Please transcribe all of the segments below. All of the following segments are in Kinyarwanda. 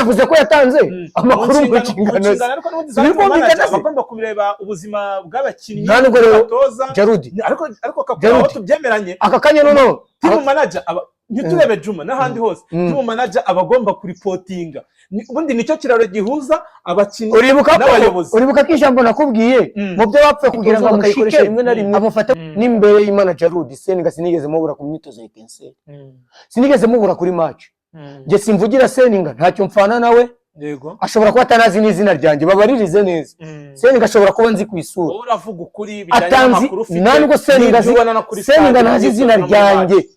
yavuze ko yatanze amakuru mu kingano bagomba kubireba ubuzima bw'abakinnyi batoza Jarudi ariko kakuraho tubyemeranye aka kanya nono team manager ntiturebe Juma n'ahandi hose team manager abagomba kuripotinga ubundi nicyo kiraro gihuza abakinnyi n'abayobozi. Uribuka ko ijambo nakubwiye mu byo bapfe kugira ngo amushike rimwe na rimwe amufate n'imbere y'Imana Jarudi Seninga sinigeze mubura ku myitozo y'Etenseri sinigeze mubura kuri match nge simvugira Seninga ntacyo mfana nawe yego ashobora kuba atanazi n'izina ryanjye babaririze neza Seninga ashobora kuba nzi ku isura uravuga ukuri bijyanye n'amakuru ufite nango Seninga ntazi izina ryanjye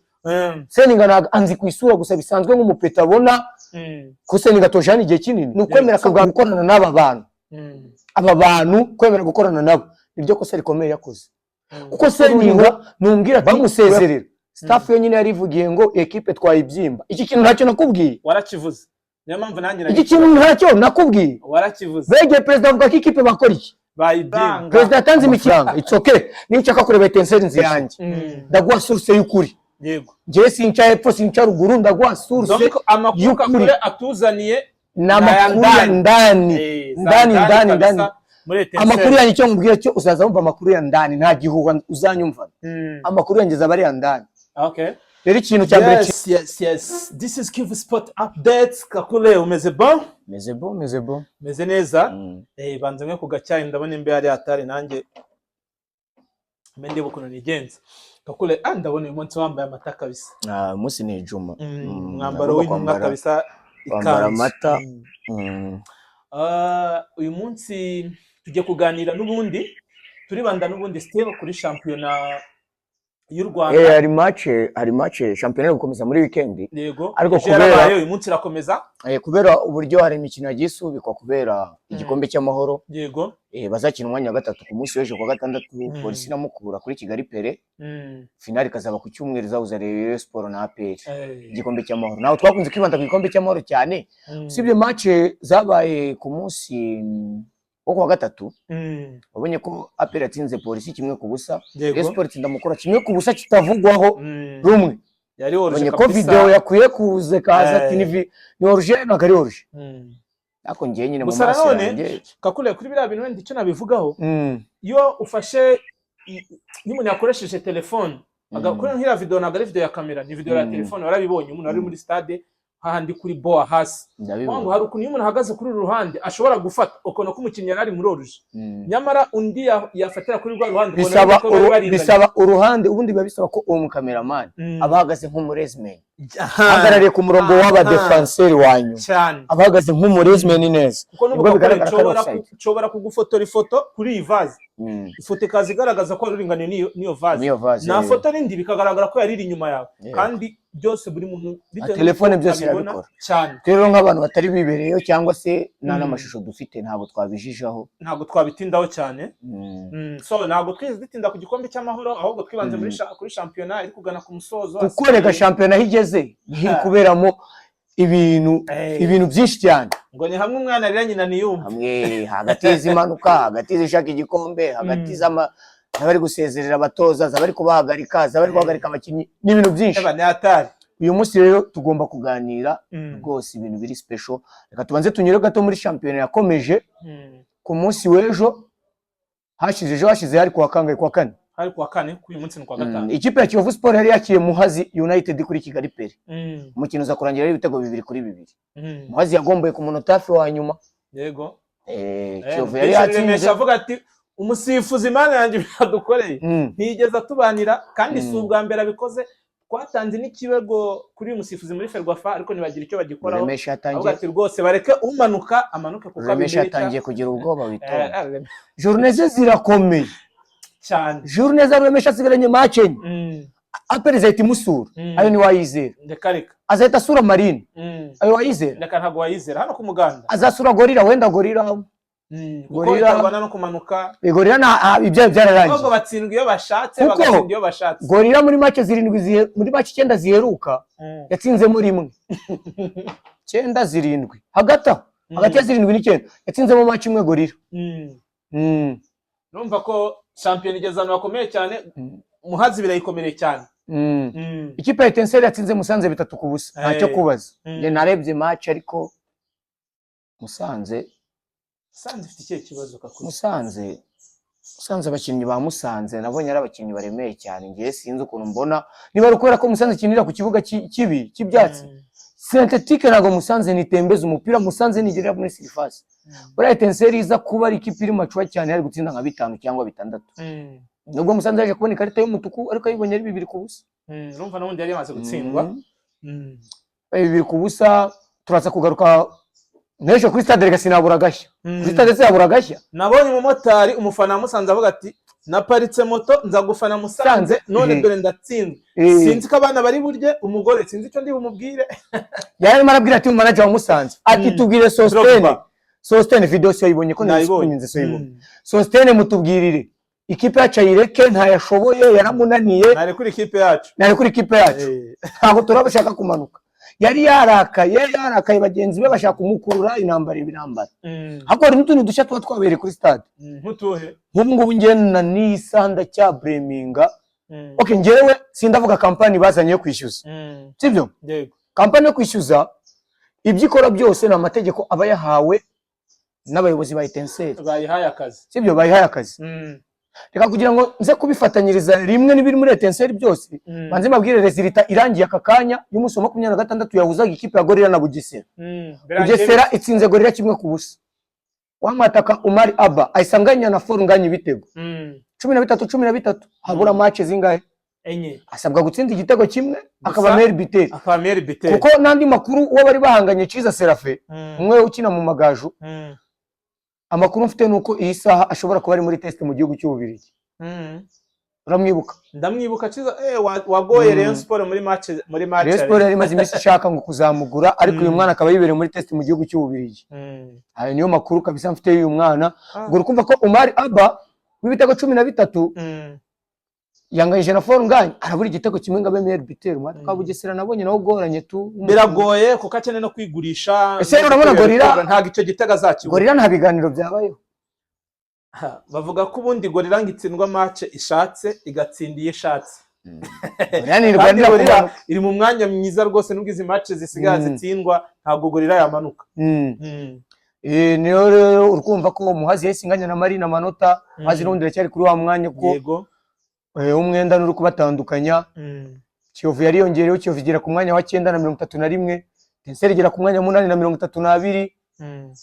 Seninga anzi ku isura gusa bisanzwe nk'umupeta abona ko Seninga tojana igihe kinini nukwemera akabwa gukorana n'aba bantu aba bantu kwemera gukorana nabo niryo ko rikomeye yakoze kuko Seninga numbwira bamusezerera staff yo nyine yarivugiye ngo equipe twayibyimba iki kintu ntacyo nakubwiye warakivuze niyo mpamvu nanjye iki kintu ntacyo nakubwiye warakivuze bege president avuga ko equipe bakora iki bayibyimba president atanze imikiranga it's okay ninshaka kureba Etenseri nzi yanjye ndaguha source y'ukuri yego je sinca hepfo sinca ruguru ndaguha source y'ukuri atuzaniye n'amakuru ndani amakuru yanjye cyo mubwira cyo uzaza wumva amakuru ya ndani nta gihuha uzanyumva amakuru yanjye zaba ari ya ndani. Okay. Rero ikintu cya mbere yes this is Kivu Sport updates. Kakule umeze bon? Meze bon meze neza. Banze mwe kugacyayi ndabona imbe ari atari nanjye mende bukuno nigenza. Kakule ndabona uyu munsi wambaye amata kabisa. Munsi ni Juma mwambaro w'intumwa kabisa ikambara amata. Uyu munsi tujye kuganira n'ubundi turibanda n'ubundi still kuri shampiyona y'u Rwanda. Hari match shampiyona yo gukomeza muri weekend. Yego. Ariko kubera uyu munsi irakomeza. Kubera uburyo hari imikino yagisubikwa kubera igikombe cy'amahoro. Yego. Bazakina umwanya wa gatatu ku munsi w'ejo kwa gatandatu Polisi na Mukura kuri Kigali Pere. Finali kazaba ku cyumweru zahuza Rayon Sport na APR. Igikombe cy'amahoro. Naho twakunze kwibanda ku gikombe cy'amahoro cyane. Usibye match zabaye ku munsi wo kwa gatatu wabonye ko APR yatsinze Polisi kimwe ku busa, Rayon Sport itsinda Mukura kimwe ku busa kitavugwaho rumwe. Yari oruje kabisa. Ko video yakuye kuze kaza TV ni oruje nagari oruje. Ako ngiye nyine mu maso yanjye. Kakule kuri biriya bintu ndicyo nabivugaho. Iyo ufashe umuntu yakoresheje telefone agakora nk'ira video nagari video ya kamera ni video ya telefone warabibonye umuntu ari muri stade hahandi kuri boa hasi wangu hari ukuntu umuntu ahagaze kuri ruhande ashobora gufata ukono ko umukinnyi yari muri oruje nyamara undi yafatira kuri rwa ruhande bisaba uruhande ubundi babisaba ko uwo cameraman abahagaze nk'umurezmen agarariye ku murongo w'aba defenseur wanyu abahagaze nk'umurezmen neza ubwo bigaragara ko nshobora kugufotora ifoto kuri iyi vase ifoto kazi igaragaza ko ruringaniye niyo vase na foto rindi bikagaragara ko yari inyuma yawe kandi byose buri muntu bitewe telefone byose yabikora cyane. Rero nk'abantu batari bibereyeyo cyangwa se n'amashusho dufite ntabwo twabijijaho ntabwo twabitindaho cyane. So ntabwo twizitinda ku gikombe cy'amahoro ahubwo twibanze kuri shampiyona iri kugana ku musozo. Kuko rega shampiyona higeze iri kuberamo ibintu byinshi cyane ngo ni hamwe umwana rira nyina niyumva hamwe hagati y'izimanuka hagati zishaka igikombe hagati zabari gusezerera abatoza zabari kubahagarika zabari guhagarika abakinnyi n'ibintu byinshi. Uyu munsi rero tugomba kuganira rwose ibintu biri special. Reka tubanze tunyure gato muri shampiyona yakomeje ku munsi w'ejo hashize hari kuwa kangahe kwa kane hari kuwa kane ku uyu munsi ni kwa gatanu. Ikipe ya Kiyovu Sport yari yakiye Muhazi United kuri Kigali Pere. Umukino uza kurangira ari ibitego 2-2. Muhazi yagomboye ku munota hafi wa nyuma. Yego. Kiyovu yari yatsinze avuga ati umusifuzi Imana yanjye byadukoreye ntigeze atubanira kandi si ubwa mbere abikoze. Twatanze n'ikibego kuri uyu musifuzi muri Ferwafa ariko nibagira icyo bagikoraho ahubwo ati rwose bareke umanuka amanuke kuko Remesha yatangiye kugira ubwoba witonda. Journée zirakomeye cyane. Journée za Remesha asigaranye match enye. APR izahita imusura ayo ni wayizera ndekareka azahita asura Marine ayo wayizera ndeka ntago wayizera hano ku Muganda azasura Gorira wenda Gorira Gorira no kumanuka Gorira na ibyo byararangiye ahubwo batsindwa iyo bashatse bagatsinda iyo bashatse. Gorira muri match 7 muri match 9 ziheruka yatsinzemo rimwe 9-7 hagati ya 7 n'9 yatsinzemo match imwe Gorira. Numva ko champion igezano bakomeye cyane Muhazi birayikomereye cyane. Ikipe ya Etenseri yatsinze Musanze 3-0 ntacyo kubaza. Narebye match ariko Musanze ifite ikihe kibazo kakuru? Musanze abakinnyi ba Musanze nabonye ari abakinnyi baremeye cyane, ngiye sinzi ukuntu mbona niba rukora ko Musanze kinira ku kibuga kibi cy'ibyatsi synthetique, ntago Musanze nitembeza umupira, Musanze nigerera muri surface. Buriya Etincelle iza kuba ari ikipe iri macuwa cyane, ari gutsinda nka 5 cyangwa 6. Nubwo Musanze yaje kubona ikarita y'umutuku ariko ayibonye ari 2-0. Urumva n'ubundi yari yamaze gutsindwa. 2-0. Turaza kugaruka n'ejo kuri stade Legacy nabura gashya. Kuri stade se yabura gashya. Nabonye umumotari umufana Musanze avuga ati naparitse moto nza gufana Musanze none dore ndatsinzwe. Sinzi ko abana bari burye umugore, sinzi icyo ndi bumubwire. Yari marabwira ati manager wa Musanze ati tubwire Sostene video se yibonye ko nizikunyinze so yibonye. Sostene mutubwirire ikipe yacu ayireke ntayashoboye, yaramunaniye. Nari kuri ikipe yacu. Ntabwo turabashaka kumanuka. Yari yarakaye bagenzi be bashaka kumukurura intambara. Hako hari n'utundi dushya tuba twabereye kuri stade. Ntutuhe. Ngubu ngena nisanda cya Breminga. Okay, ngewe sindavuga kampani bazanye yo kwishyuza. Sibyo? Yego. Kampani yo kwishyuza ibyikora byose na amategeko aba yahawe n'abayobozi ba Etincelle. Bayihaye akazi. Sibyo, bayihaye akazi. Reka kugira ngo nze kubifatanyiriza rimwe n'ibiri muri Etincelle byose, banze mabwire resultat irangiye akakanya y'umunsi wa 26 yahuzaga ikipe ya Gorilla na Bugesera. Bugesera itsinze Gorilla 1-0. Wamataka Umar Abba aisanganya na Foru nganya ibitego 13 habura match zingahe enye, asabwa gutsinda igitego kimwe akaba meilleur buteur. Kuko nandi makuru uwo bari bahanganye Ciza Serafe umwe ukina mu Magaju, amakuru mfite nuko iyi saha ashobora kuba ari muri test mu gihugu cy'Ububirigi. Uramwibuka? Ndamwibuka Ciza wagoye Rayon Sport muri match Rayon Sport yari maze imisi ishaka ngo kuzamugura, ariko uyu mwana akaba yibereye muri test mu gihugu cy'Ububirigi. Ayo niyo makuru kabisa mfite y'uyu mwana. Ngo urukumva ko Umar Abba w'ibitego 13 yangayije na Foru nganya arabura igitego kimwe ngabe meilleur buteur. Mwataka Bugesera nabonye nawo goranye tu biragoye kuko akene no kwigurisha. Ese urabona Gorilla ntago icyo gitego azakibona. Gorilla nta biganiro byabayeho. Bavuga ko ubundi Gorilla ngitsindwa match ishatse igatsindiye ishatse. Yani Gorilla iri mu mwanya mwiza rwose, nubwo izi match zisigaye zitsindwa ntago Gorilla yamanuka. Niyo rero urkumva ko Muhazi yasinganya na Marina manota, Muhazi n'undi cyari kuri wa mwanya ko yego umwenda n'uri kubatandukanya. Kiyovu yari yongereyeho, Kiyovu igera ku mwanya wa 9 na 31, Etincelle igera ku mwanya wa 8 na 32,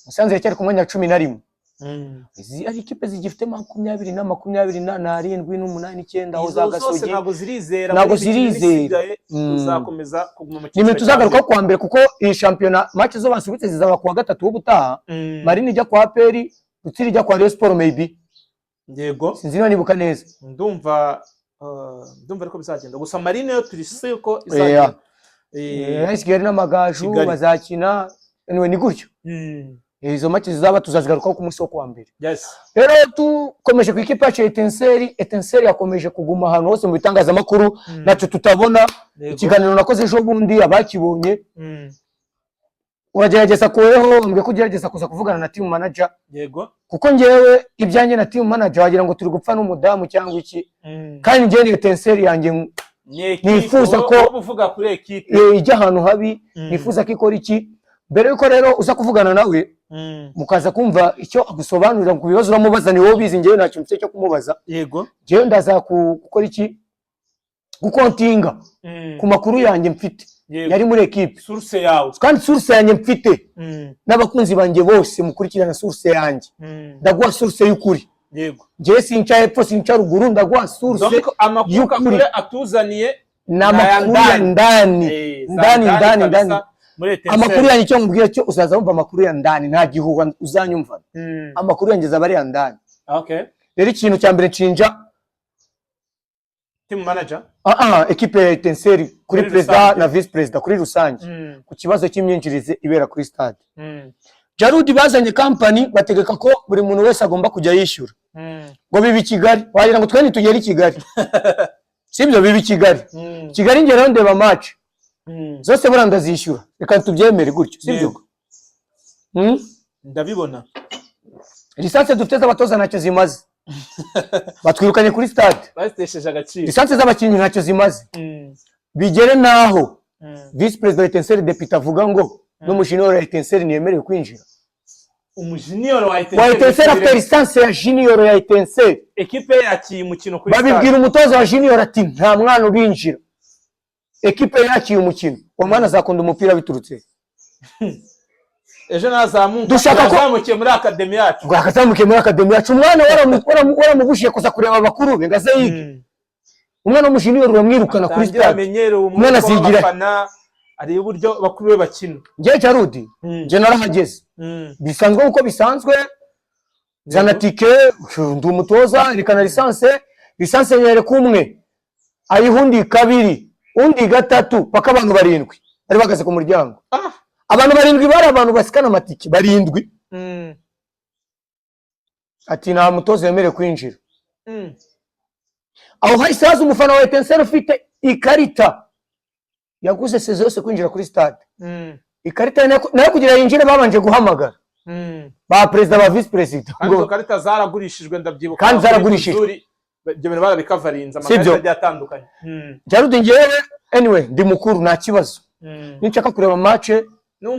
Musanze cyari ku mwanya wa 11. Izi ari ikipe zigifite 20 na 27 na 7 aho za Gasogi ntabwo zirizera uzakomeza kuguma mu kipe. Nimwe tuzagaruka kwa mbere kuko iyi championnat match zo basubitse zizaba kwa gatatu w'ubutaha. Marine ijya kwa Peri, Rutsiri ijya kwa Rayon Sport maybe. Yego, sinzi nibuka neza. Ndumva ariko bizagenda. Gusa Marine yo turi ko izagenda. Kigali n'Amagaju bazakina. Anyway ni gutyo. Izo match zizaba tuzazigarukaho ku munsi wo kwa mbere. Yes. Rero tukomeje ku ikipe ya Etincelle yakomeje kuguma ahantu hose mu bitangazamakuru, nacyo tutabona. Ikiganiro nakoze ejo bundi abakibonye. Uragerageza kuweho mbwe kugerageza kuza kuvugana na team manager. Yego. Kuko ngewe ibyanjye na team manager wagira ngo turi gupfa n'umudamu cyangwa iki. Kandi ngewe ni Etincelle yanjye nifuza ko uvuga kuri equipe ijya ahantu habi, nifuza ko ikora iki. Mbere yuko rero uza kuvugana nawe mukaza kumva icyo agusobanurira ku bibazo uramubaza, ni wowe bizi, ngewe ntacyo mfite cyo kumubaza. Yego. Ngewe ndaza gukora iki, gukontinga ku makuru yanjye mfite yari muri equipe, source yawe kandi source yanjye mfite n'abakunzi banjye bose mukurikirana source yanjye. Ndaguha source y'ukuri. Yego. Ngewe sinca hepfo sinca ruguru, ndaguha source y'ukuri atuzaniye n'amakuru ya ndani. Amakuru yanjye cyo mubwira cyo uzaza wumva amakuru ya ndani, nta gihuha uzanyumva. Amakuru yanjye zabari ya ndani. Okay. Rero ikintu cya mbere nshinja team manager equipe ya Etincelle kuri president na vice president kuri rusange ku kibazo cy'imyinjirize ibera kuri stade. Jarudi bazanye company bategeka ko buri muntu wese agomba kujya yishyura. Ngo bibi Kigali, wagira ngo twe nitugera i Kigali. Sibyo bibi Kigali. Kigali ngero ndeba match zose buranda zishyura, reka tubyemere gutyo, sibyo? Ndabibona. Lisansi dufite z'abatoza ntacyo zimaze. Batwirukanye kuri stade. Basitesheje agaciro. Lisansi z'abakinnyi ntacyo zimaze. Bigere naho vice president Etincelle deputy avuga ngo n'umushini wa Etincelle niyemerewe kwinjira. umujunior wa Etincelle afite lisansi ya junior ya Etincelle. Ekipe yakiye umukino kuri stade. Babibwira umutoza wa junior ati nta mwana ubinjira. Ekipe yakiye umukino. Uwo mwana azakunda umupira biturutse. Ejo nazamuka. Dushaka ko azamukiye muri academy yacu. Ngo akazamukiye muri academy yacu. Umwana waramubushiye kuza kureba abakuru be ngaze yige. Umwana w'umujunior uramwirukana kuri stade. Umwana azigira ari uburyo bakuru be bakina. Ngiye Jarudi, nje narahageze. Bisanzwe uko bisanzwe. Zana tike, ndi umutoza, rikana lisanse nyere kumwe. Ayihundi kabiri, undi gatatu, paka abantu barindwi. Ari bagaze ku muryango. Abantu barindwi bari abantu basikana amatike, barindwi. Ati nta mutoza yemerewe kwinjira. Aho hahise haza umufana wa Etincelle ufite ikarita. Yaguze sezo yose kwinjira kuri stade. Ikarita nayo kugira yinjire babanje guhamagara. Ba president ba vice president. Ngo karita zaragurishijwe ndabyibuka. Kandi zaragurishijwe. Ibyo bintu barabikavarinza amakarita byatandukanye. Jarudi ngewe anyway ndi mukuru nta kibazo. Ninshaka kureba match ya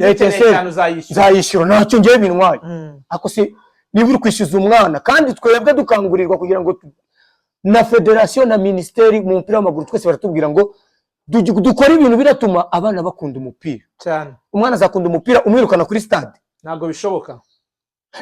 Etincelle zayishyura ntacyo ngewe bintwaye. Ako se niba uri kwishyuza umwana kandi twebwe dukangurirwa kugira ngo na federation na ministeri mu mupira w'amaguru twese baratubwira ngo dukora ibintu biratuma abana bakunda umupira cyane. Umwana azakunda umupira umwirukana kuri stade ntago bishoboka.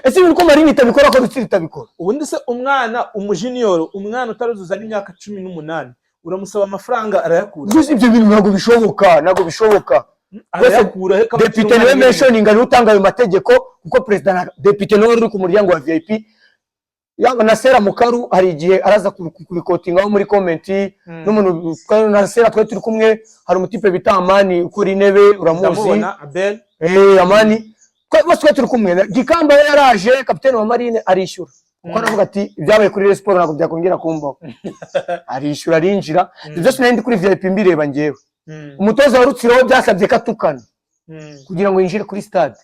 Ese ibintu ko Marine itabikora ko Rutsiro itabikora. Ubundi se umwana umujunior umwana utaruzuza n'imyaka 18 uramusaba amafaranga arayakura. Ibyo bintu ntago bishoboka. Arayakura he kaba deputy niwe mentioning ari utanga ayo mategeko kuko president na deputy niwe uri ku muryango wa VIP. Yaba Nasera Mukaru hari igihe araza kubikotingaho muri comment n'umuntu Nasera twe turi kumwe hari umutipe bita Amani ukuri intebe uramuzi Abel Amani twe turi kumwe Gikamba yaraje kapiteni wa Marine arishyura kuko aravuga ati ibyabaye kuri Sport ntabwo byakongera kumbaho arishyura arinjira ibyo sinandi kuri VIP mbireba ngewe umutoza wa Rutsiro byasabye katukana kugira ngo yinjire kuri stade.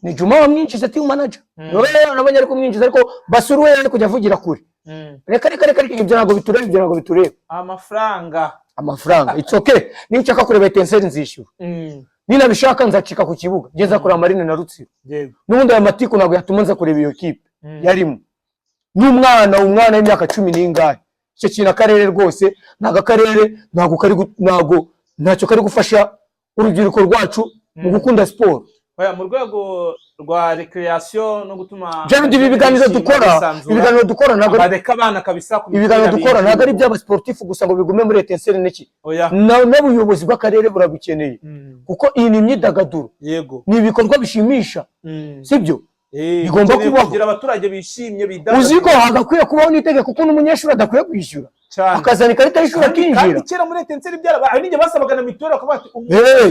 Ni Juma wamwinjiza team manager. Wewe nabonye ariko mwinjiza ariko Basuru we yari kujya avugira kuri. Reka ibyo ntago bitureba. Amafaranga. It's okay. Ninshaka kureba Etincelle nzishyura. Nina bishaka nzacika ku kibuga. Ngeza kuri Marine na Rutsiro. Yego. Nubundi aya matiko ntago yatumanza kureba iyo kipe. Yarimo. N'umwana w'imyaka 10 n'ingahe. Cyo kintu akarere rwose akarere ntacyo kari gufasha urubyiruko rwacu mu gukunda sport. Mu rwego rwa recreation no gutuma ibiganiro dukora ntago bareka abana kabisa ku ibiganiro dukora ntago ari by'aba sportif gusa ngo bigume muri Etincelle n'iki n'ubuyobozi bw'akarere burabikeneye kuko iyi ni imyidagaduro yego ni ibikorwa bishimisha sibyo bigomba kugira abaturage bishimye bidagadura uziko hagakwiye kubaho n'itegeko kuko n'umunyeshuri adakwiye kwishyura akazana ikarita y'ishuri akinjira kera muri Etincelle byarabaye n'ijye basabaga na mituweli akavuga ati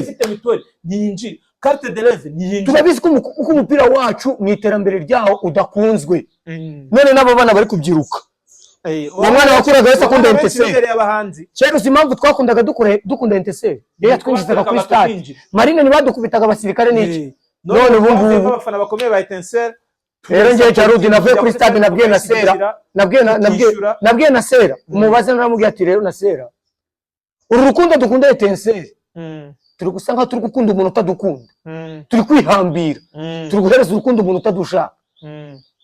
ufite mituweli niyinjire carte de leve niyinjire. Tunabizi ko umupira wacu mu iterambere ryaho udakunzwe none nabo bana bari kubyiruka umwana wakuraga wese akunda Etincelle cyane uzi impamvu twakundaga dukunda Etincelle yatwinjizaga kuri stade Marine ntibadukubitaga abasirikare n'iki none ubu abafana bakomeye ba Etincelle rero ngiye Jarudi navuye kuri stade nabwiye Nasera umubaze naramubwiye ati rero Nasera uru rukundo dukunda Etincelle turi gusanga turi gukunda umuntu utadukunda turi kwihambira turi guhereza urukundo umuntu utadushaka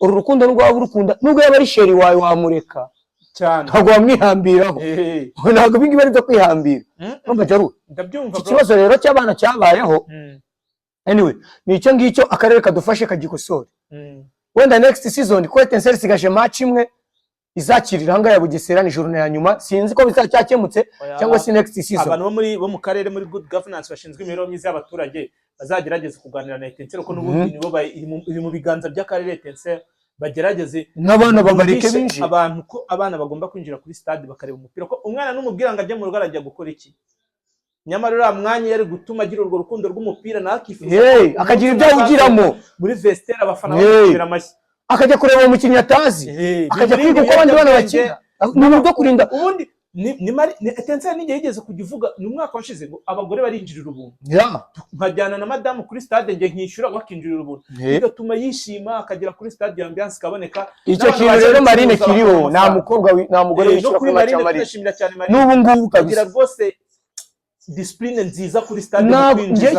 uru rukundo rwaba urukunda nubwo yaba ari sheri wawe wamureka cyane ntabwo wamwihambiraho ntabwo bingi bari byo kwihambira urumva Jarudi ndabyumva ikibazo rero cy'abana cyabayeho anyway ni icyo ngicyo akarere kadufashe kagikosore wenda next season ko Etincelle sigaje match imwe izakirira hanga ya Bugesera ni journée ya nyuma sinzi ko bizacyakemutse cyangwa si next season abantu bo mu karere muri good governance bashinzwe imibereho myiza y'abaturage bazagerageza kuganira na Etincelle ko n'ubundi nibo iri mu biganza by'akarere Etincelle bagerageze n'abana babareke binjira abantu ko abana bagomba kwinjira kuri stade bakareba umupira ko umwana n'umubwira ngo ajye mu rugo arajya gukora iki nyamara uriya mwanya yari gutuma agira urwo rukundo rw'umupira nakifuza akagira ibyo awugiramo muri vestiaire abafana bakira amashyi akajya kureba umukinnyi atazi akajya kwiga uko abandi bana bakina ni byo kurinda ubundi ni Etincelle n'igihe yigeze kujya uvuga ni umwaka washize ngo abagore barinjirira ubuntu nkajyana na madamu kuri stade nge nkishyura wakinjirira ubuntu bigatuma yishima akagera kuri stade ambiance kaboneka icyo kintu rero Marine kiriho nta mugore wishyura kuri Marine n'ubu ngubu kagira rwose discipline nziza kuri stade ngiye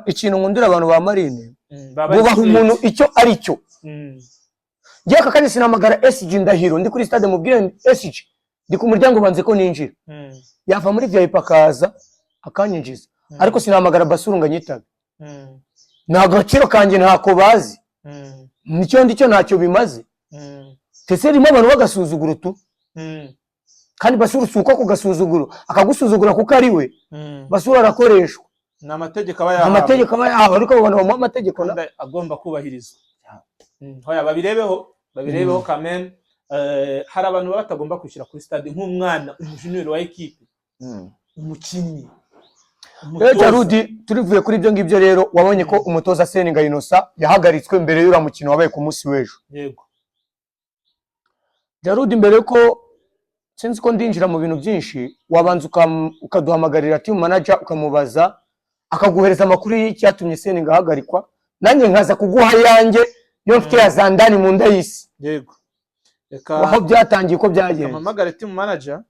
ikintu nkundira abantu ba Marine bubaha umuntu icyo ari cyo. Ngiye aka kanya sinamagara SG Ndahiro ndi kuri stade mubwire SG ndi ku muryango banze ko ninjira, yava muri VIP akaza akanyinjiza, ariko sinamagara Basurunga nyitabe. Nta gaciro kanjye ntako bazi, nicyo ndicyo ntacyo bimaze. Tese rimwe abantu bagasuzugura tu, kandi Basuru suko ku gasuzuguro akagusuzugura kuko ari we. Basuru arakoreshwa n'amategeko aba yahawe, ariko abantu mu amategeko agomba kubahirizwa. Hoya babirebeho kamen. Hari abantu batagomba kwishyira kuri stade nk'umwana umujunior wa equipe, umukinnyi. Jarudi turivuye kuri ibyo ngibyo rero, wabonye ko umutoza Seninga Innocent yahagaritswe mbere y'ura mukino wabaye ku munsi w'ejo. Yego Jarudi, mbere ko sinzi ko ndinjira mu bintu byinshi, wabanza ukaduhamagarira team manager ukamubaza akaguhereza amakuru y'icyatumye Seninga ahagarikwa, nanjye nkaza kuguha yanjye yo mfite ya zandani mu nda y'isi. Yego aho byatangiye ko byagenze. Amamagara team manager.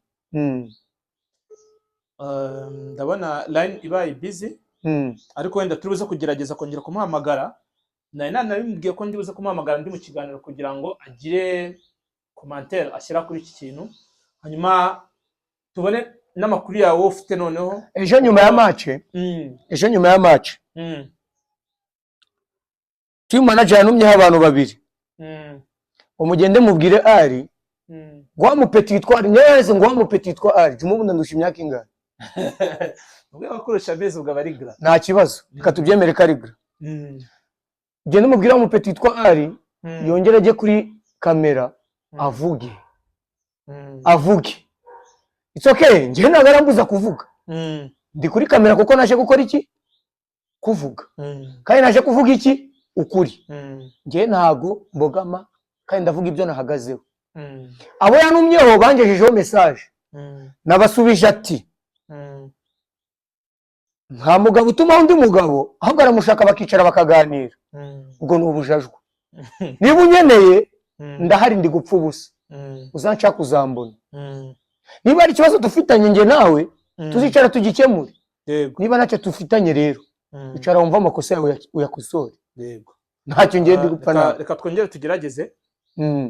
Ndabona line ibaye busy, ariko wenda turibuze kugerageza kongera kumuhamagara. Nabimubwiye ko ndibuze kumuhamagara ndi mu kiganiro kugira ngo agire commentaire ashyira kuri iki kintu, hanyuma tubone n'amakuru yawe ufite noneho ejo nyuma ya match. Team manager yanumyeho abantu babiri, umugende mubwire ari ngo mupeti yitwa Nyeze, ngo mupeti yitwa ari jumubundi ndusha imyaka ingana. Ubwo bakoresha beze ubwo barigra nta kibazo, reka tubyemere karigra. Gende mubwire mupeti yitwa ari yongere aje kuri kamera avuge. It's okay, nje nagarambuza kuvuga. Ndi kuri kamera kuko naje gukora iki? Kuvuga. Kandi naje kuvuga iki? Ukuri. Nje ntago mbogama kandi ndavuga ibyo nahagazeho. Abo yanumyeho bangejejeho message. Nabasubije ati nta mugabo utuma undi mugabo, ahubwo aramushaka bakicara bakaganira. Ubwo ni ubujajwe. Niba unyeneye ndahari ndi gupfa ubusa, uzanshaka uzambona. Niba ari ikibazo dufitanye nge nawe tuzicara tugikemure. Niba ntacyo dufitanye rero icara wumva amakosa yawe uyakosore. Yego ntacyo ngiye ndi gupfa nawe. Reka twongere tugerageze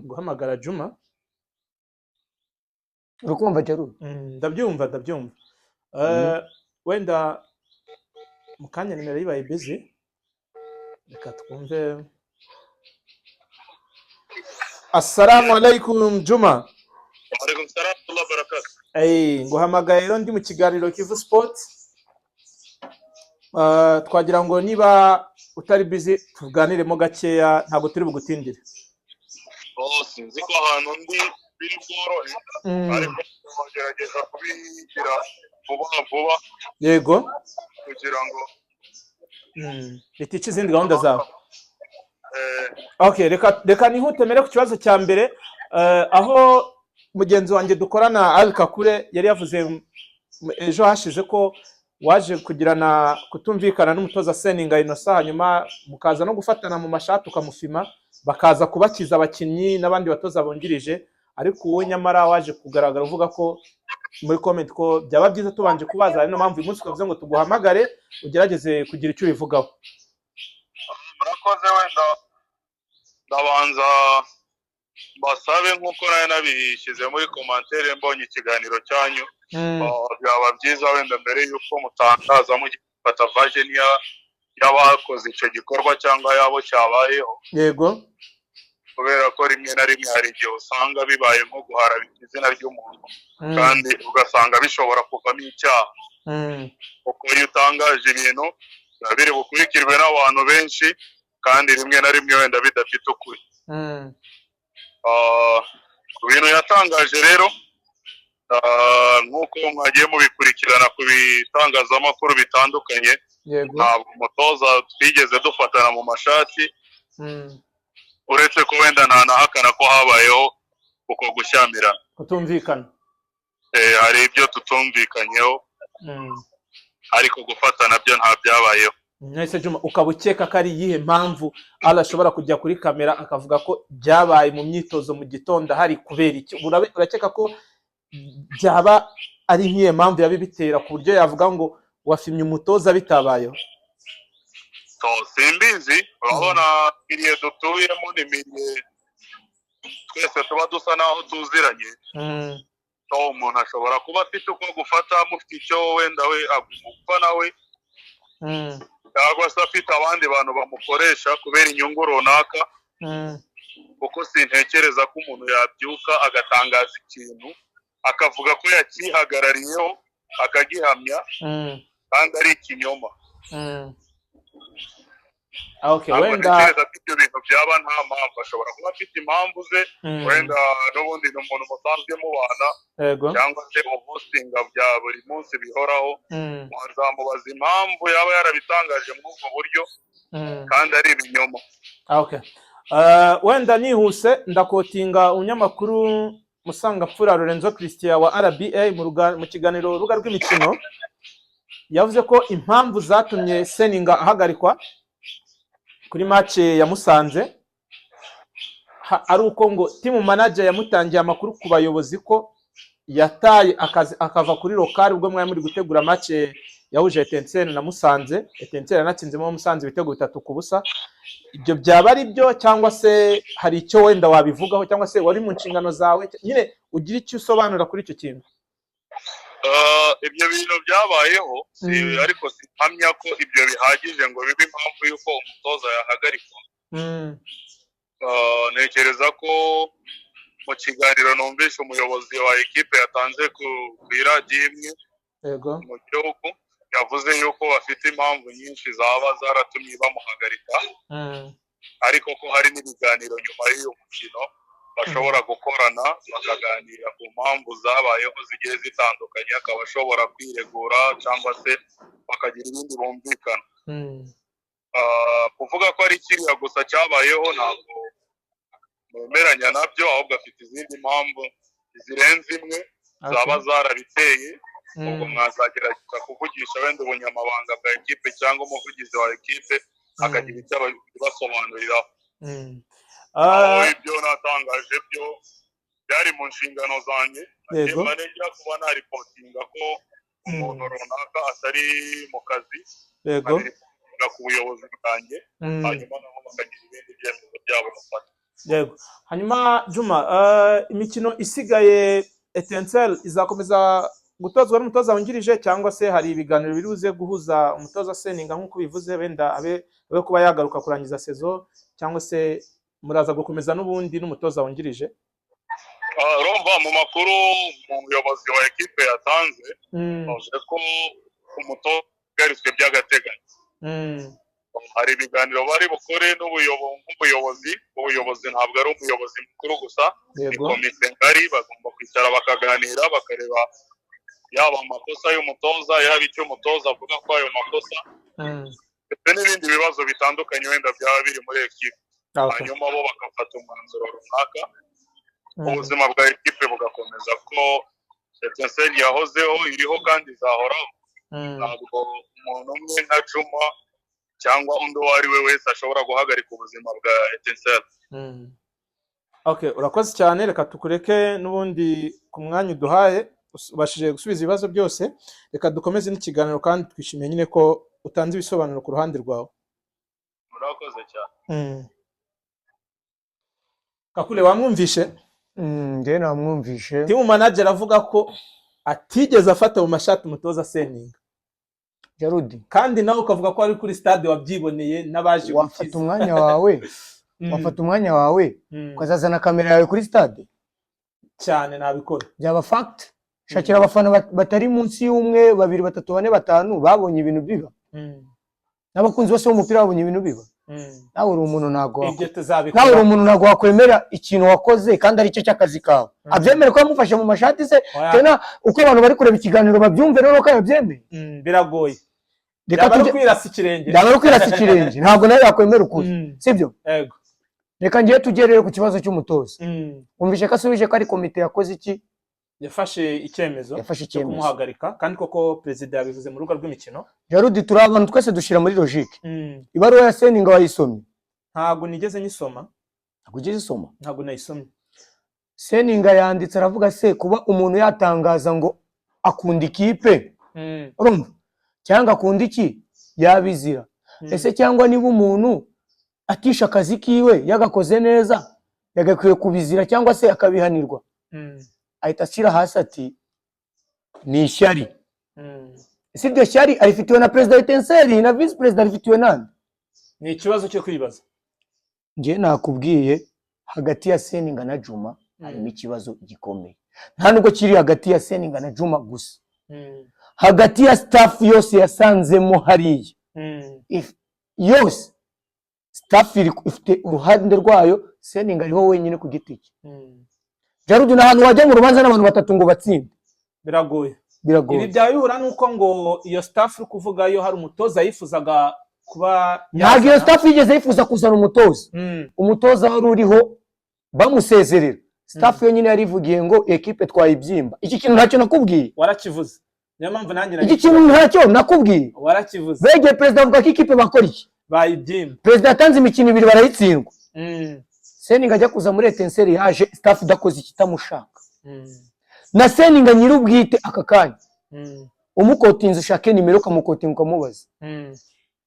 guhamagara Juma. Urukumva Jaru? Ndabyumva. Wenda mukanya nimero yibaye busy, reka twumve. Assalamu alaikum Juma. Alaikum salam wa barakatuh. Nguhamagaye rero ndi mu kiganiro Kivu Sport. Twagira ngo niba utari busy tuganiremo gakeya, ntago turi bugutindire. Sinzi ko ahantu ndi biri bworohe, ariko tugerageza kubishyira vuba. Yego kugira ngo itice izindi gahunda zawe. Okay, reka nihute mere ku kibazo cya mbere. Aho mugenzi wanjye dukorana Al Kakure yari yavuze ejo hashize ko waje kugirana kutumvikana n'umutoza Seninga Innocent, hanyuma mukaza no gufatana mu mashati ukamufima, bakaza kubakiza abakinnyi n'abandi batoza bongirije, ariko wowe nyamara waje kugaragara uvuga ko muri comment ko byaba byiza tubanje kubaza, ari no mpamvu uyu munsi twavuze ngo tuguhamagare ugerageze kugira icyo ubivugaho. Murakoze, wenda ndabanza basabe nk'uko nayo nabishyize muri commentaire mbonye ikiganiro cyanyu. Byaba byiza wenda mbere y'uko mutangaza mugifata version y'abakoze icyo gikorwa cyangwa yabo cyabayeho. Yego, kubera ko rimwe na rimwe hari igihe usanga bibaye nko guharabika izina ry'umuntu, kandi ugasanga bishobora kuvamo icyaha. Kuko iyo utangaje ibintu biba biri bukurikirwe n'abantu benshi, kandi rimwe na rimwe wenda bidafite ukuri. Ku bintu yatangaje rero, nk'uko mwagiye mubikurikirana ku bitangazamakuru bitandukanye, ntabwo umutoza twigeze dufatana mu mashati, uretse ko wenda ntanahakana ko habayeho uko gushyamirana, kutumvikana. Hari ibyo tutumvikanyeho, ariko gufatana byo nta byabayeho. Nese Juma, ukaba ukeka ko ari iyihe mpamvu ashobora kujya kuri kamera akavuga ko byabaye mu myitozo mu gitondo hari kubera iki? Urakeka ko byaba ari nk'iyihe mpamvu yabibitera ku buryo yavuga ngo wafimye umutoza bitabayeho? so simbizi urabona miliye dutuyemo ni miliye twese tuba dusa naho tuziranye so umuntu ashobora kuba afite uko gufata mufite icyo wenda we agupfa nawe cyangwa se afite abandi bantu bamukoresha kubera inyungu runaka kuko sintekereza ko umuntu yabyuka agatangaza ikintu akavuga ko yakihagarariyeho akagihamya kandi ari ikinyoma. Okay, wenda ibyo bintu byaba nta mpamvu, ashobora kuba afite impamvu ze wenda n'ubundi ni umuntu musanzwe mubana cyangwa se ubuhostinga bya buri munsi bihoraho, wazamubaza impamvu yaba yarabitangaje muri ubwo buryo kandi ari ibinyoma. Okay, wenda nihuse ndakotinga umunyamakuru Musangapfura Lorenzo Christian wa RBA mu kiganiro urubuga rw'imikino, yavuze ko impamvu zatumye Seninga ahagarikwa kuri match ya Musanze ari uko ngo team manager yamutangiye amakuru ku bayobozi ko yataye akazi akava kuri local ubwo mwari muri gutegura match yahuje Etincelle na Musanze. Etincelle yanatsinzemo Musanze ibitego 3-0. Ibyo byaba ari byo cyangwa se hari icyo wenda wabivugaho cyangwa se wari mu nshingano zawe nyine ugira icyo usobanura kuri icyo kintu? Ibyo bintu byabayeho ariko simpamya ko ibyo bihagije ngo bibe impamvu yuko umutoza yahagarikwa. Ntekereza ko mu kiganiro numvise umuyobozi wa ekipe yatanze ku iradiyo imwe mu gihugu yavuze yuko bafite impamvu nyinshi zaba zaratumye bamuhagarika, ariko ko hari n'ibiganiro nyuma y'uyu mukino bashobora gukorana bakaganira ku mpamvu zabayeho zigiye zitandukanye, akaba ashobora kwiregura cyangwa se bakagira ibindi bumvikana. Kuvuga ko ari kiriya gusa cyabayeho ntabwo nemeranya nabyo, ahubwo afite izindi mpamvu zirenze imwe zaba zarabiteye. Ubwo mwazagerageza kuvugisha wenda ubunyamabanga bwa ekipe cyangwa umuvugizi wa ekipe akagira icyo abasobanuriraho. Ibyo natangaje byo byari mu nshingano zanjye, njya kuba naripotinga ko umuntu runaka atari mu kazi ku buyobozi bwanjye, hanyuma nabo bakagira ibindi byemezo byabo bafata. Hanyuma Juma, imikino isigaye Etincelle izakomeza gutozwa n'umutoza wungirije cyangwa se hari ibiganiro biri buze guhuza umutoza Seninga nk'uko bivuze wenda abe kuba yagaruka kurangiza saison, cyangwa se muraza gukomeza n'ubundi n'umutoza wungirije? Urumva mu makuru umuyobozi wa ekipe yatanze avuze ko umutoza yagaritswe by'agateganyo. Hari ibiganiro bari bukore n'ubuyobozi. Ubuyobozi ntabwo ari umuyobozi mukuru gusa, ni komite ngari, bagomba kwicara bakaganira bakareba yaba amakosa y'umutoza yaba icyo umutoza avuga ko ayo makosa ndetse n'ibindi bibazo bitandukanye wenda byaba biri muri ekipe, hanyuma bo bagafata umwanzuro runaka, ubuzima bwa ekipe bugakomeza ko Etincelle yahozeho iriho kandi izahoraho. Ntabwo umuntu umwe nka Juma cyangwa undi uwo ari we wese ashobora guhagarika ubuzima bwa Etincelle. Okay, urakoze cyane, reka tukureke n'ubundi ku mwanya uduhaye ubashije gusubiza ibibazo byose. Reka dukomeze n'ikiganiro kandi twishimiye nyine ko utanze ibisobanuro ku ruhande rwawe. Murakoze cyane. Kakule, wamwumvishe? Nge namwumvishe. Team manager avuga ko atigeze afata mu mashati umutoza Seninga. Jarudi, kandi nawe ukavuga ko ari kuri stade wabyiboneye n'abaje wafata umwanya wawe wafata umwanya wawe ukazazana kamera yawe kuri stade cyane nabikora byaba fact. Shakira abafana batari munsi y'umwe 2 3 4 5 babonye ibintu biba, n'abakunzi bose b'umupira babonye ibintu biba. Nawe uri umuntu ntago wakwemera ikintu wakoze kandi ari cyo cy'akazi kawe, abyemere ko yamufashe mu mashati se tena uko abantu bari kureba ikiganiro babyumve rero ko yabyemeye. Biragoye, reka tujye kwirasa ikirenge, ntabwo nawe yakwemera ukuri, sibyo? Yego, reka ngiye tugerere ku kibazo cy'umutoza. Umvishe ko asubije ko ari komite yakoze iki, yafashe icyemezo cyo kumuhagarika, kandi koko president yabivuze mu rugo rw'imikino. Jarudi, turi abantu twese dushira muri logique. Ibaruwa ya Seninga wayisomye? Ntago nigeze nyisoma. Ntago nayisomye. Seninga yanditse aravuga se kuba umuntu yatangaza ngo akunda ikipe urumva cyangwa akunda iki yabizira, ese cyangwa niba umuntu atisha akazi kiwe yagakoze neza yagakwiye kubizira cyangwa se akabihanirwa ahita ashyira hasi ati ni ishyari ese iryo shyari arifitiwe na perezida Etincelle na vice perezida arifitiwe nande ni ikibazo cyo kwibaza ngiye nakubwiye hagati ya Seninga na Juma harimo ikibazo gikomeye nta nubwo kiri hagati ya Seninga na Juma gusa hagati ya staff yose yasanzemo hariya yose staff ifite uruhande rwayo Seninga ariho wenyine ku giti cye Jarudi na hantu wajya mu rubanza n'abantu batatu ngo batsinde biragoye ibi byawe bihura nuko ngo iyo staff uri kuvuga yo hari umutoza yifuzaga kuba ntabwo iyo staff yigeze yifuza kuzana umutoza umutoza wari uriho bamusezerera staff yo nyine yarivugiye ngo equipe twayibyimba iki kintu ntacyo nakubwiye warakivuze niyo mpamvu nanjye iki kintu ntacyo nakubwiye warakivuze bege perezida avuga ko ikipe bakora iki bayibyimba perezida yatanze imikino 2 barayitsindwa Seninga ajya kuza muri Etincelle yaje staff dakoze ikitamushaka na Seninga nyirubwite aka kanya umukotinze ushake nimero kamukotinga ukamubaza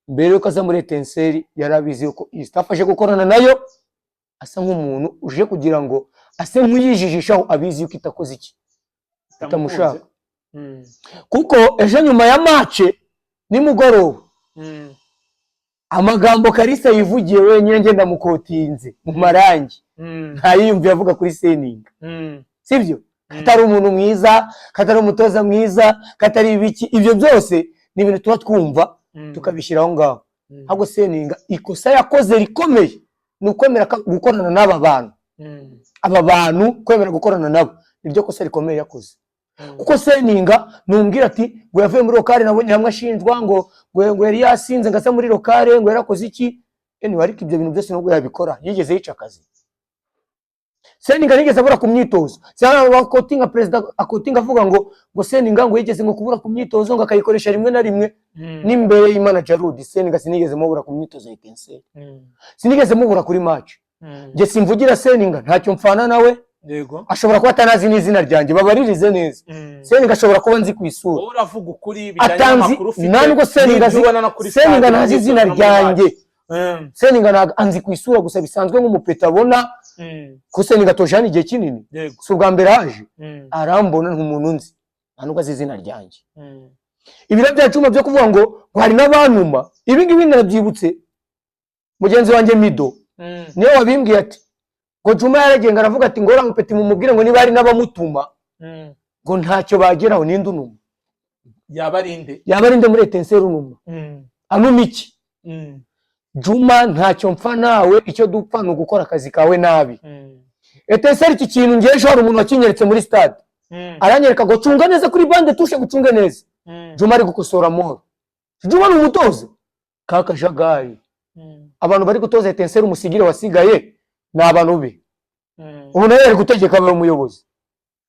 mbere yo kaza muri Etincelle yarabizi ko iyi staff aje gukorana nayo asa nk'umuntu uje kugira ngo ase nk'uyijijishaho abizi yuko itakoze iki itamushaka kuko ejo nyuma ya match nimugoroba amagambo Kalisa yivugiye wenyine ngenda mukotinze mu marangi ntayiyumviye avuga kuri Seninga sibyo katari umuntu mwiza katari umutoza mwiza katari ibiki ibyo byose ni ibintu tuba twumva tukabishyiraho ngaho ahubwo Seninga ikosa yakoze rikomeye ni ukwemera gukorana n'aba bantu aba bantu kwemera gukorana nabo nibyo kosa rikomeye yakoze kuko Seninga numbwira ati ngo yavuye muri lokale nabonye hamwe ashinjwa ngo yari yasinze ngasa muri lokale ngo yarakoze iki ariko ibyo bintu byose nubwo yabikora yigeze yica akazi Seninga nigeze abura ku myitozo cyangwa bakotinga perezida akotinga avuga ngo Seninga ngo yigeze ngo kubura ku myitozo ngo akayikoresha rimwe na rimwe n'imbere y'Imana Jarudi Seninga sinigeze mubura ku myitozo ya Etincelle sinigeze mubura kuri match nge simvugira Seninga ntacyo mfana nawe yego ashobora kuba atanazi n'izina ryanjye babaririze neza Seninga ashobora kuba nzi ku isura wowe uravuga ukuri bijyanye n'amakuru ufite nango Seninga ntazi izina ryanjye Seninga anzi ku isura gusa bisanzwe nk'umupeta abona ko Seninga tojana igihe kinini si ubwa mbere haje arambona nk'umuntu nzi ntabwo azi izina ryanjye ibiro bya Juma byo kuvuga ngo hari n'abantuma ibi ngibi narabyibutse mugenzi wanjye Mido niyo wabimbwiye ati ngo Juma yaragenga aravuga ati ngo ramupeti mumubwire ngo niba hari n'abamutuma ngo ntacyo bageraho ninde unuma yabarinde muri Etincelle unuma anuma iki Juma ntacyo mpfa nawe icyo dupfa ni ugukora akazi kawe nabi Etincelle iki kintu ngejo hari umuntu wakinyeretse muri stade aranyereka ngo cunga neza kuri bande tushe gucunga neza Juma ari gukosora moro Juma ni umutoza kakajagari abantu bari gutoza Etincelle umusigire wasigaye ni abantu be ubu nawe ari gutegeka abaye umuyobozi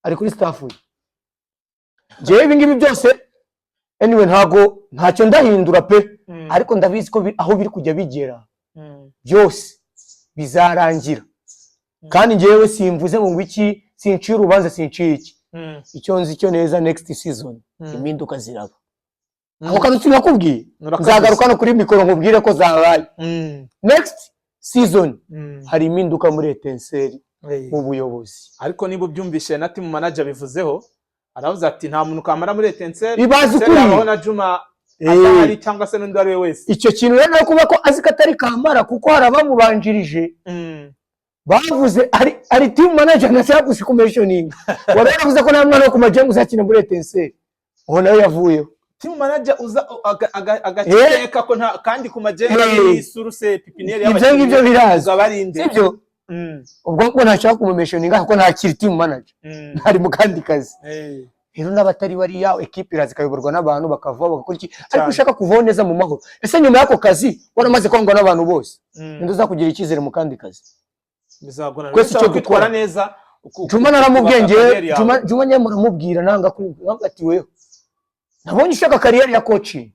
ari kuri staff we jewe ibi ngibi byose anyway ntacyo ndahindura pe ariko ndabizi ko aho biri kujya bigera byose bizarangira kandi ngewe simvuze ngo iki sinciye urubanza sinciye iki icyo nzi cyo neza next season impinduka ziraba aho kantu sinakubwiye nzagaruka no kuri mikoro nkubwire ko zabaye next season hari impinduka muri Etincelle mu buyobozi ariko niba ubyumvishe na team manager bivuzeho aravuze ati nta muntu kamara muri Etincelle ibazi kuri abona Juma atari cyangwa se n'undi ari wese icyo kintu rero kuba ko azi katari kamara kuko harabamubanjirije bavuze ari team manager nashaka gushikumishoninga waravuze ko nta mwana wo kumajengo uzakina muri Etincelle uho nawe yavuyeho team manager uza agakeka ko nta kandi ku majengo y'Isuruse pipiniere y'abakinnyi ibyo biraza sibyo ubwo ngo ntashaka kumumeshoninga kuko nta kiri team manager ntari mu kandi kazi rero n'abatari bari yawe equipe irazi kayoborwa n'abantu bakava bagakora iki ariko ushaka kuvaho neza mu mahoro ese nyuma yako kazi waramaze kwangwa n'abantu bose ninde uzakugira icyizere mu kandi kazi bizagona kwese cyo gutwara neza Juma naramubwenge Juma nyine muramubwira nanga kuri ati wewe nabonye ushaka career ya coaching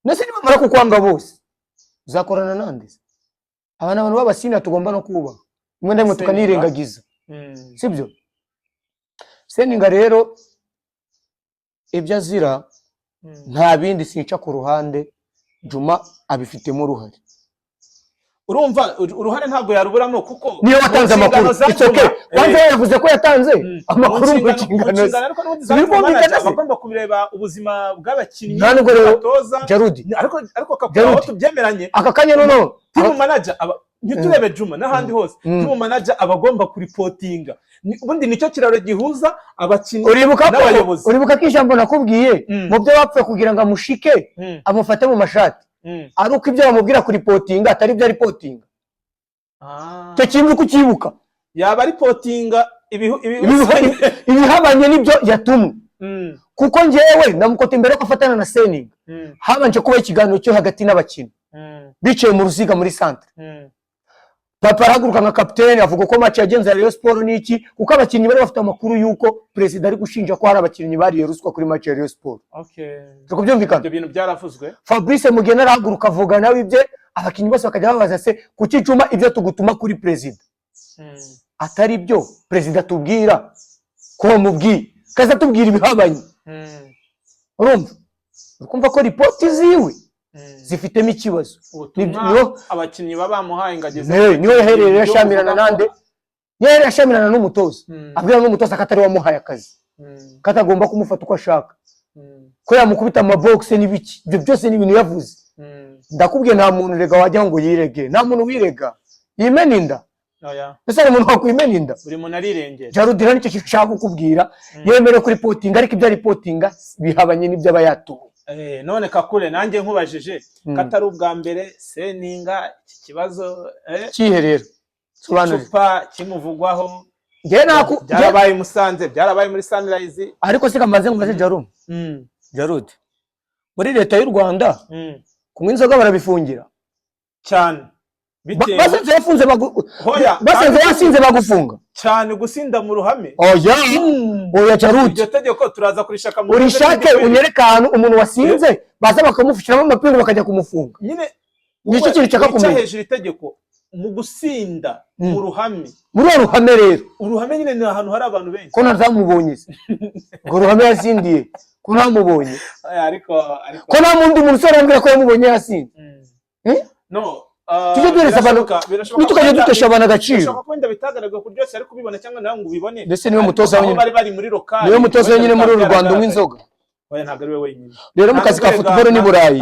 nese niba mara kukwanga bose uzakorana nande abana abantu babasina tugomba no kuba imwe ndamwe tukanirengagiza sibyo Seninga rero ibyo azira nta bindi sinca ku ruhande Juma abifitemo uruhare. Urumva uruhare ntabwo yaruburamo kuko niyo watanze amakuru itoke kwanza yavuze ko yatanze amakuru mu kingano bagomba kubireba ubuzima bw'abakinnyi batoza Jarudi ariko kapitano tubyemeranye aka kanya no team manager ntiturebe Juma n'ahandi hose team manager abagomba kuripotinga ubundi nicyo kiraro gihuza abakinnyi n'abayobozi. Uribuka ko ijambo nakubwiye mu byo bapfe kugira ngo amushike amufate mu mashati ari uko ibyo bamubwira kuri ripotinga atari ibyo ripotinga. Cyo kintu kukibuka yaba ripotinga ibihabanye n'ibyo yatumwe kuko njyewe ndamukote imbere ko afatana na Seninga habanje kuba ikiganiro cyo hagati n'abakinnyi bicaye mu ruziga muri centre. Papa arahaguruka nka kapiteni avuga ko match yagenze Rayon Sport n'iki kuko abakinnyi bari bafite amakuru yuko president ari gushinja ko hari abakinnyi bari ruswa kuri match ya Rayon Sport. Tuko byumvikana ibyo bintu byaravuzwe. Fabrice Mugena arahaguruka avuga nawe ibye abakinnyi bose bakajya babaza se kuki Juma ibyo tugutuma kuri president atari byo president tubwira ko mubwiye kaza tubwira ibihabanye. Urumva ukumva ko report ziwe zifitemo ikibazo niyo abakinnyi babamuhaye ingageze niyo yahereye yashamirana nande yari yashamirana n'umutoza abwira n'umutoza akatari wamuhaye akazi katagomba kumufata uko ashaka ko yamukubita amabox n'ibiki ibyo byose ni ibintu yavuze. Ndakubwiye nta muntu rega wajya ngo yirege nta muntu wirega yimeninda ese ari umuntu wakwimeninda buri muntu arirengera. Jarudira nicyo kishaka kukubwira yemerewe kuri reporting ariko ibyo reportinga bihabanye n'ibyo abayatuye. None kakure nanjye nkubajije katari ubwa mbere Seninga iki kibazo kiherero sobanura kimuvugwaho byarabaye Musanze byarabaye muri Sunrise ariko se kamaze ngo Jarum Jarud muri leta y'u Rwanda kunywa inzoga barabifungira cyane basanze yafunze basanze yasinze bagufunga cyane gusinda mu ruhame. Oya Jarud iryo tegeko turaza kurishaka mu urishake unyereka ahantu umuntu wasinze baza bakamufishiramo amapingu bakajya kumufunga nyine nicyo kintu cyaka kumenya hejuru itegeko mu gusinda mu ruhame muri ruhame rero uruhame nyine ni ahantu hari abantu benshi ko nazamubonye se ngo ruhame yasindiye ko namubonye ariko ko nta mundi muntu sorambira ko yamubonye yasinze no tujye duhereza abantu nitukajya dutesha abantu agaciro ushaka kwenda bitagaragara ku byose ariko ubibona cyangwa nawe ngo ubibone ndetse niwe mutoza wenyine bari muri lokali niwe mutoza wenyine muri uru Rwanda w'inzoga. Oya ntabwo ari we wenyine rero mu kazi ka football ni Burayi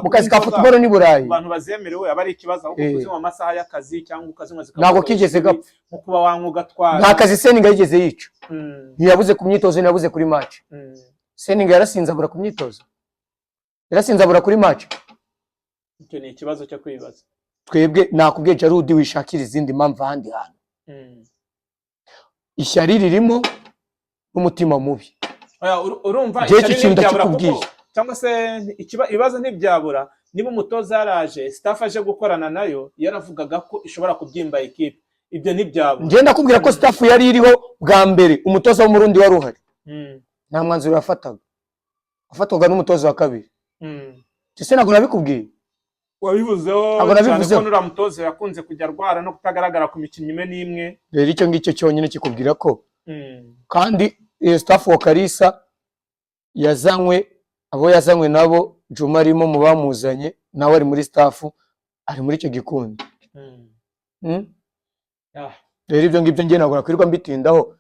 mu kazi ka football ni Burayi abantu bazemerewe abari ikibazo ahubwo kuzinywa amasaha y'akazi cyangwa ukazinywa ntabwo kigeze gapfa nko kuba wanywa ugatwara nta kazi Seninga yigeze yica ntiyabuze ku myitozo ntiyabuze kuri match. Seninga yarasinzabura ku myitozo yarasinzabura kuri match. Icyo ni ikibazo cyo kwibaza twebwe nakubwiye Jarudi wishakira izindi mpamvu ahandi hantu ishyari ririmo n'umutima mubi. Urumva ishyari ndakikubwiye cyangwa se ibibazo ntibyabura niba umutoza yaraje staff aje gukorana nayo yaravugaga ko ishobora kubyimba equipe ibyo ntibyabura. Ngiye ndakubwira ko staff yari iriho bwa mbere umutoza wo mu Rundi wari uhari nta mwanzuro yafataga afatwaga n'umutoza wa kabiri cyo ntabwo nabikubwiye wabivuzeho cyane ko nura mutoza yakunze kujya arwara no kutagaragara ku mikino imwe n'imwe. Rero icyo ngicyo cyonyine kikubwira ko kandi iyo staff wa Kalisa yazanywe abo yazanywe nabo Juma arimo mu bamuzanye nawe ari muri staff ari muri icyo gikundi. Rero ibyo ngibyo ngiye nagura kwirirwa mbitindaho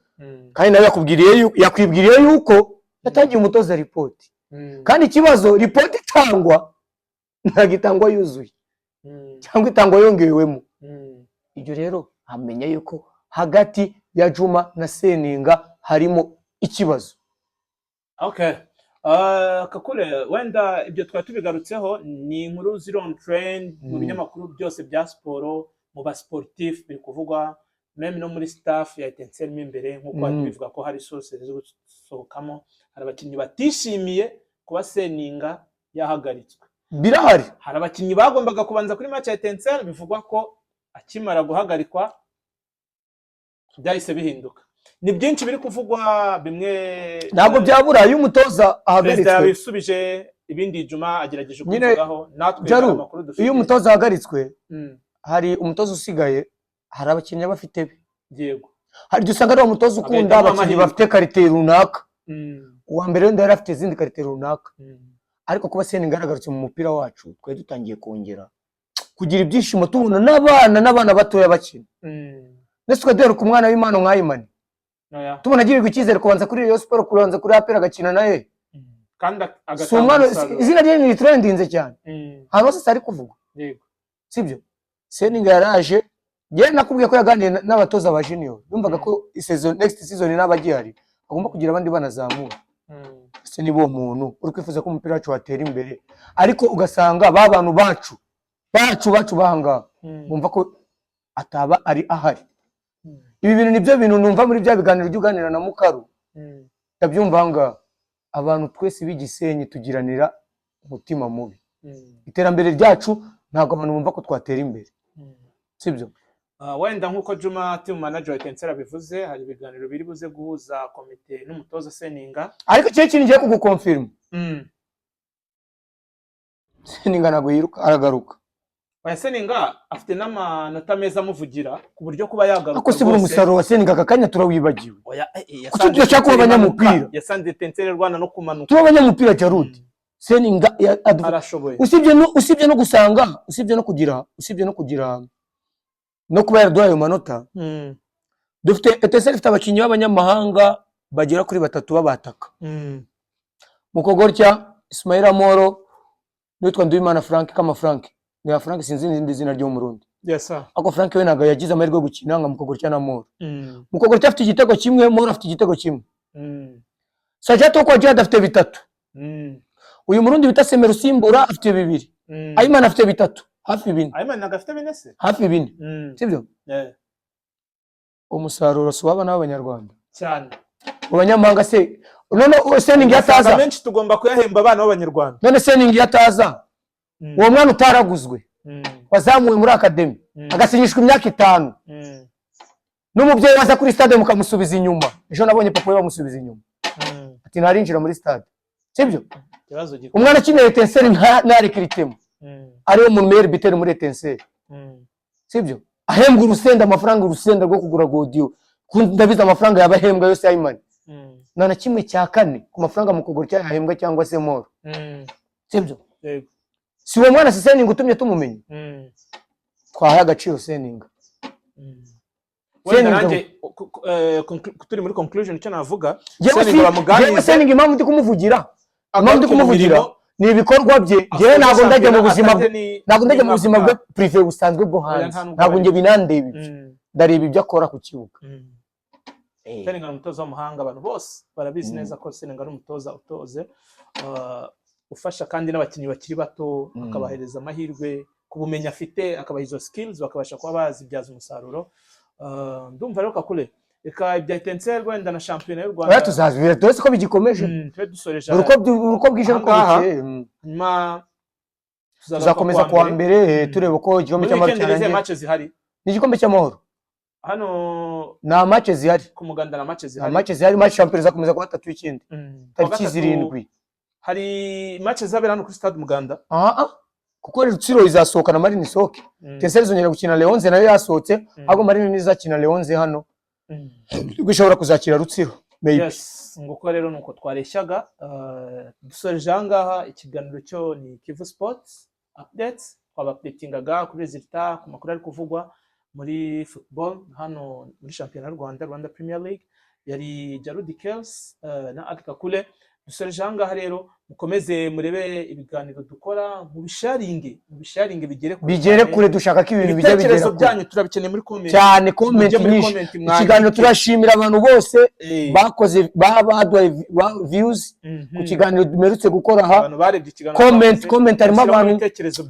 kandi nawe yakwibwiriye yuko yatangiye umutoza report kandi ikibazo report itangwa ntagitangwa yuzuye cyangwa itangwa yongewemo. Ibyo rero hamenya yuko hagati ya Juma na Seninga harimo ikibazo. Kakule wenda ibyo twari tubigarutseho ni inkuru ziri on trend mu binyamakuru byose bya siporo mu ba sportif biri kuvugwa meme no muri staff ya Etincelle imbere nk'uko bivuga ko hari sources zo gusohokamo hari abakinnyi batishimiye kuba Seninga yahagaritswe. Birahari hari abakinnyi bagombaga kubanza kuri match ya Etincelle bivugwa ko akimara guhagarikwa byahise bihinduka. Ni byinshi biri kuvugwa bimwe ntabwo byabura iyo umutoza ahagaritswe yabisubije ibindi Juma agerageje kuvugaho natwe amakuru dufite. Iyo umutoza ahagaritswe hari umutoza usigaye hari abakinnyi bafite yego hari dusanga ari umutoza ukunda abakinnyi bafite karite runaka uwa mbere wenda yari afite izindi karite runaka ariko kuba Seninga yaragarutse mu mupira wacu twe dutangiye kongera kugira ibyishimo tubona n'abana batoya bakina ndetse tukadera ku mwana w'Imana nk'Ayimani tubona agirirwa icyizere kubanza kuri Rayon Sport kubanza kuri APR agakina naye kandi agatanga izina rye ni trendinze cyane hano se ari kuvuga yego sibyo Seninga yaraje je nakubwiye ko yaganiriye n'abatoza ba junior yumvaga ko next season n'abagihari agomba kugira abandi banazamura se nibo muntu uri kwifuza ko umupira wacu watera imbere ariko ugasanga babantu bacu bahanga bumva ko ataba ari ahari ibi bintu nibyo bintu numva muri bya biganiro by'uganira na Mukaru ndabyumva nga abantu twese b'igisenyi tugiranira umutima mubi iterambere ryacu ntabwo abantu bumva ko twatera imbere sibyo wenda nkuko Juma team manager wa Etincelle bivuze hari ibiganiro biri buze guhuza komite n'umutoza Seninga ariko cyo kintu ngiye kugukonfirma Seninga nago yiruka aragaruka oya Seninga afite n'amanota meza amuvugira ku buryo kuba yagaruka ako sibura umusaruro wa Seninga akakanya turawibagiwe oya kuko turashaka kuba abanyamupira yasanze Etincelle Rwanda no kumanuka tuba abanyamupira Jarudi Seninga arashoboye usibye no gusanga usibye no kugira no kuba yaraduhaye amanota dufite Etincelle ifite abakinnyi b'abanyamahanga bagera kuri 3 babataka Mukogorya Ismaila Moro n'utwa Nduwimana Frank kama Frank ni Frank sinzi n'indi zina ryo mu Burundi yes sir ako Frank we naga yagize amahirwe gukina nka Mukogorya na Moro Mukogorya afite igitego kimwe Moro afite igitego kimwe Sajato kwa Jihad afite 3 uyu Murundi bita Semero Simbura afite 2 Ayimana afite 3 hafi 4 Ayimana agafite binese hafi 4 sibyo umusaruro suwaba n'abanyarwanda cyane abanyamahanga se none Seninga yataza benshi tugomba kuyahemba abana b'abanyarwanda none Seninga yataza uwo mwana utaraguzwe wazamuwe muri academy agasinyishwa imyaka 5 n'umubyeyi waza kuri stade mukamusubiza inyuma ejo nabonye papa we bamusubiza inyuma ati narinjira muri stade sibyo umwana akineye Etincelle ntarekiritemo ariyo mu meilleur buteur muri Etincelle sibyo ahembwa urusenda amafaranga urusenda rwo kugura godiyo ndabiza amafaranga yabahembwa yose Ayimani nana kimwe cya 4 ku mafaranga Mukogorya yahembwa cyangwa se Moro sibyo yego si uwo mwana Seninga utumye tumumenye twahaye agaciro Seninga wenda nanjye turi muri conclusion cyo navuga Seninga bamuganiriza Seninga impamvu ndi kumuvugira ni ibikorwa bye je ntago ndajya mu buzima bwe privé busanzwe bwo hanze ntago nge binandeba ndareba ibyo akora ku kibuga Seninga umutoza w'umuhanga abantu bose barabizi neza ko Seninga ari umutoza utoze ufasha kandi n'abakinnyi bakiri bato akabahereza amahirwe kubumenyi afite akabaha izo skills bakabasha kuba bazibyaza umusaruro ndumva rero kakule eka ibya Etincelle wenda na championnat y'u Rwanda tuzazibira twese ko bigikomeje twe dusoreje uruko bwije ruko bukeye nyuma tuzakomeza kwa mbere tureba ko igikombe cy'amahoro cyarangiye match zihari ni igikombe cy'amahoro hano na match zihari ku muganda na match zihari match championnat zakomeza ku 3 w'ikindi tariki 7 hari match zabera hano kuri stade Muganda kuko Rutsiro izasohoka na Marine Soke Etincelle zongera gukina Leonze nayo yasohotse ahubwo Marine nizakina Leonze hano gwishobora kuzakira Rutsiro yes nguko rero nuko twareshyaga dusoreje ahangaha ikiganiro cyo ni Kivu Sports updates twabapdatingaga kuri resultat ku makuru ari kuvugwa muri football hano muri championnat Rwanda Premier League yari Jarudi Kels na Akakule dusoreje ahangaha rero mukomeze murebe ibiganiro dukora mu bisharinge bigere kure dushaka ko ibintu bijya bigera byanyu turabikeneye muri comment cyane comment nyinshi ikiganiro turashimira abantu bose bakoze baduhaye views ku kiganiro dumerutse gukora aha abantu barebye ikiganiro comment harimo abantu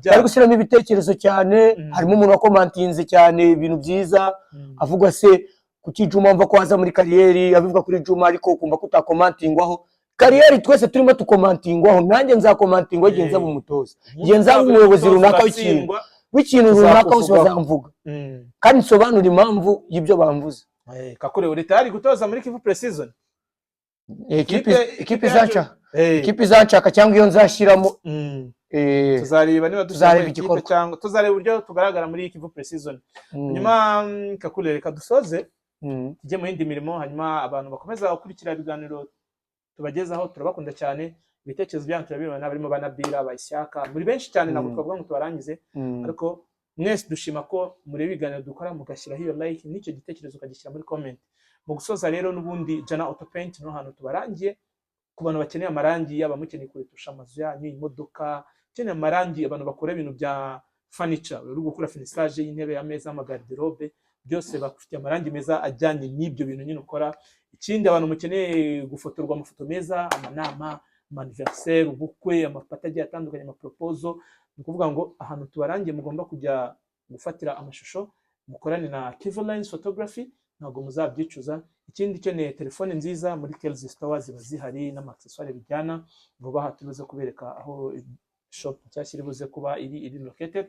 bari gushyiramo ibitekerezo cyane harimo umuntu wa commentinze cyane ibintu byiza avuga se kuki Juma mva ko aza muri kariyeri abivuga kuri Juma ariko ukumva ko utakomantingwaho kariyeri twese turimo tukomantingwaho nanjye nzakomantingwa genza mu mutoza genza mu muyobozi runaka w'ikintu runaka hose bazamvuga kandi nsobanura impamvu y'ibyo bamvuze kakure uri tayari gutoza muri Kivu Pre-season ekipe zanshaka cyangwa iyo nzashiramo tuzareba niba tuzareba igikorwa cyangwa tuzareba uburyo tugaragara muri Kivu Pre-season nyuma kakure reka dusoze tujye mu yindi mirimo hanyuma abantu bakomeza gukurikira ibiganiro tubagezaho turabakunda cyane ibitekerezo byanyu turabibona, barimo banabira bayishyaka muri benshi cyane, ntabwo twavuga ngo tubarangize, ariko mwese dushima ko muri ibiganiro dukora mugashyiraho iyo like n'icyo gitekerezo ukagishyira muri comment. Mu gusoza rero n'ubundi Jana Auto Paint no hantu tubarangiye ku bantu bakeneye amarangi, yaba mukeneye kuretusha amazu yanyu, imodoka, ukeneye amarangi, abantu bakora ibintu bya furniture, uri gukora finissage y'intebe, ameza, amagarderobe, byose bafite amarangi meza ajyanye n'ibyo bintu nyine ukora. Ikindi abantu mukeneye gufotorwa amafoto meza, amanama, anniversaire, ubukwe, amapata agiye atandukanye, amaproposal, ni ukuvuga ngo ahantu tubarangiye mugomba kujya gufatira amashusho, mukorane na Kivolines Photography, ntabwo muzabyicuza. Ikindi ukeneye telefone nziza, muri Telz Store ziba zihari n'amaccessoire bijyana. Vuba aha tubuze kubereka aho shop nshyashya iri buze kuba iri located.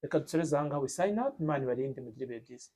Reka dusoreze aha ngaha, we sign out. Imana ibarinde mugire ibihe byiza.